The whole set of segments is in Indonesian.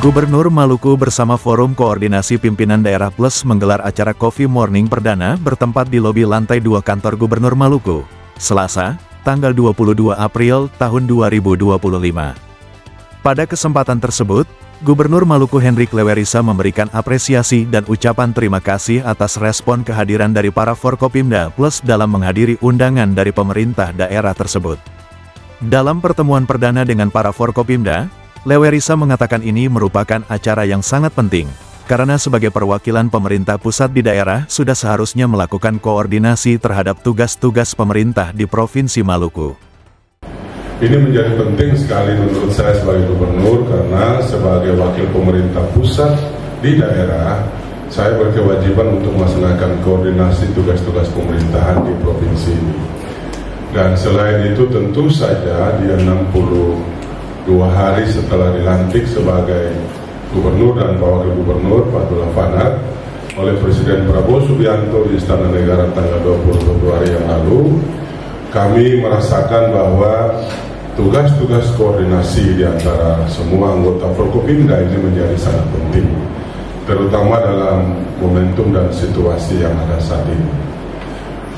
Gubernur Maluku bersama Forum Koordinasi Pimpinan Daerah Plus menggelar acara Coffee Morning perdana bertempat di lobi lantai 2 kantor Gubernur Maluku, Selasa, tanggal 22 April tahun 2025. Pada kesempatan tersebut, Gubernur Maluku Hendrik Lewerisa memberikan apresiasi dan ucapan terima kasih atas respon kehadiran dari para Forkopimda Plus dalam menghadiri undangan dari pemerintah daerah tersebut. Dalam pertemuan perdana dengan para Forkopimda, Lewerisa mengatakan ini merupakan acara yang sangat penting, karena sebagai perwakilan pemerintah pusat di daerah sudah seharusnya melakukan koordinasi terhadap tugas-tugas pemerintah di Provinsi Maluku. Ini menjadi penting sekali menurut saya sebagai gubernur, karena sebagai wakil pemerintah pusat di daerah, saya berkewajiban untuk melaksanakan koordinasi tugas-tugas pemerintahan di provinsi ini. Dan selain itu tentu saja di 62 hari setelah dilantik sebagai gubernur dan wakil gubernur Pak Abdullah Fanat oleh Presiden Prabowo Subianto di Istana Negara tanggal 20 Februari yang lalu, kami merasakan bahwa tugas-tugas koordinasi di antara semua anggota Forkopimda ini menjadi sangat penting, terutama dalam momentum dan situasi yang ada saat ini.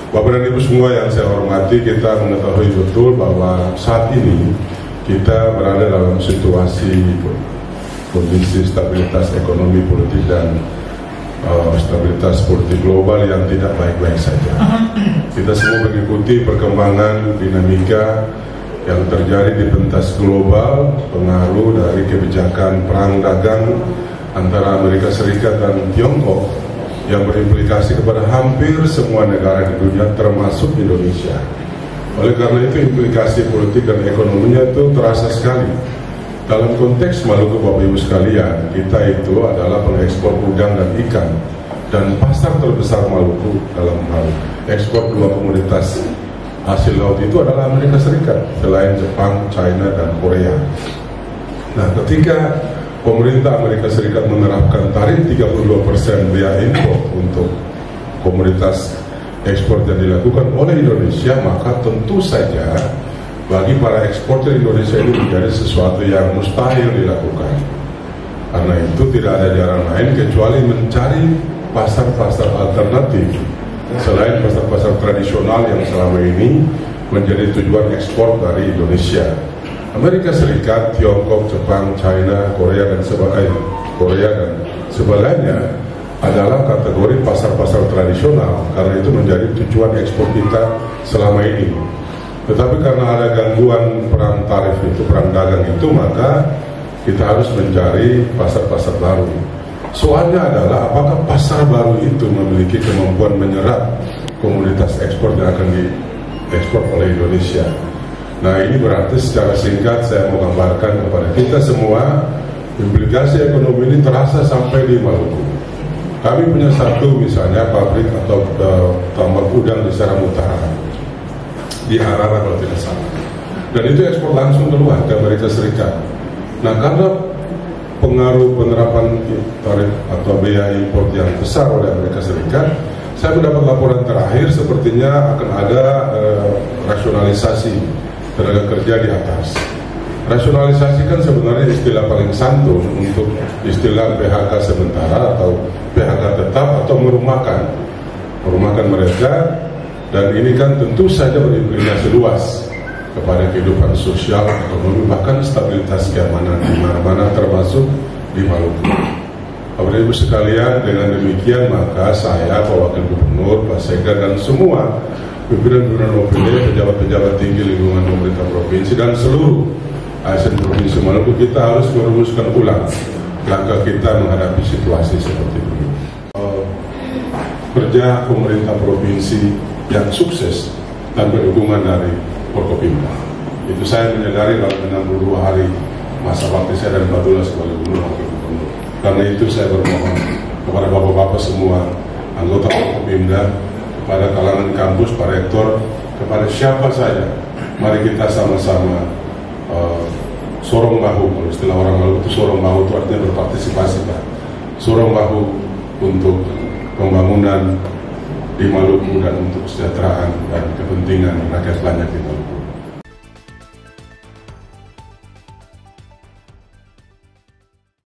Bapak dan Ibu semua yang saya hormati, kita mengetahui betul bahwa saat ini kita berada dalam situasi kondisi stabilitas ekonomi politik dan stabilitas politik global yang tidak baik-baik saja. Kita semua mengikuti perkembangan dinamika yang terjadi di pentas global, pengaruh dari kebijakan perang dagang antara Amerika Serikat dan Tiongkok yang berimplikasi kepada hampir semua negara di dunia termasuk Indonesia. Oleh karena itu implikasi politik dan ekonominya itu terasa sekali. Dalam konteks Maluku, Bapak Ibu sekalian, kita itu adalah pengekspor udang dan ikan, dan pasar terbesar Maluku dalam hal ekspor dua komoditas hasil laut itu adalah Amerika Serikat, selain Jepang, China, dan Korea. Nah, ketika pemerintah Amerika Serikat menerapkan tarif 32% biaya impor untuk komoditas ekspor yang dilakukan oleh Indonesia, maka tentu saja bagi para eksportir Indonesia ini menjadi sesuatu yang mustahil dilakukan. Karena itu tidak ada jalan lain kecuali mencari pasar-pasar alternatif selain pasar-pasar tradisional yang selama ini menjadi tujuan ekspor dari Indonesia. Amerika Serikat, Tiongkok, Jepang, China, Korea dan sebagainya adalah kategori pasar-pasar tradisional, karena itu menjadi tujuan ekspor kita selama ini. Tetapi karena ada gangguan perang tarif itu, perang dagang itu, maka kita harus mencari pasar-pasar baru. Soalnya adalah apakah pasar baru itu memiliki kemampuan menyerap komoditas ekspor yang akan diekspor oleh Indonesia. Nah, ini berarti secara singkat saya mau gambarkan kepada kita semua, implikasi ekonomi ini terasa sampai di Maluku. Kami punya satu misalnya pabrik atau tambak udang di Seram Utara, di Arara kalau tidak salah. Dan itu ekspor langsung keluar ke Amerika Serikat. Nah, karena pengaruh penerapan tarif atau biaya impor yang besar oleh Amerika Serikat, saya mendapat laporan terakhir sepertinya akan ada rasionalisasi tenaga kerja di atas. Rasionalisasi kan sebenarnya istilah paling santun untuk istilah PHK sementara atau PHK tetap atau merumahkan mereka, dan ini kan tentu saja berimplikasi luas kepada kehidupan sosial, ekonomi, bahkan stabilitas keamanan di mana-mana termasuk di Maluku. Bapak Ibu sekalian, dengan demikian maka saya, Pak Wakil Gubernur, Pak Sekda, dan semua pimpinan-pimpinan OPD, pejabat-pejabat tinggi lingkungan pemerintah provinsi dan seluruh ASN Provinsi Maluku, kita harus merumuskan ulang langkah kita menghadapi situasi seperti ini. Kerja pemerintah provinsi yang sukses tanpa dukungan dari Forkopimda. Itu saya menyadari dalam 62 hari masa bakti saya dan Pak Abdullah sebagai gubernur. Karena itu saya bermohon kepada bapak-bapak semua anggota Forkopimda, kepada kalangan kampus, Pak Rektor, kepada siapa saja, mari kita sama-sama sorong bahu. Kalau istilah orang Maluku itu sorong bahu, itu artinya berpartisipasi, Pak. Sorong bahu untuk pembangunan di Maluku dan untuk kesejahteraan dan kepentingan rakyat banyak di Maluku.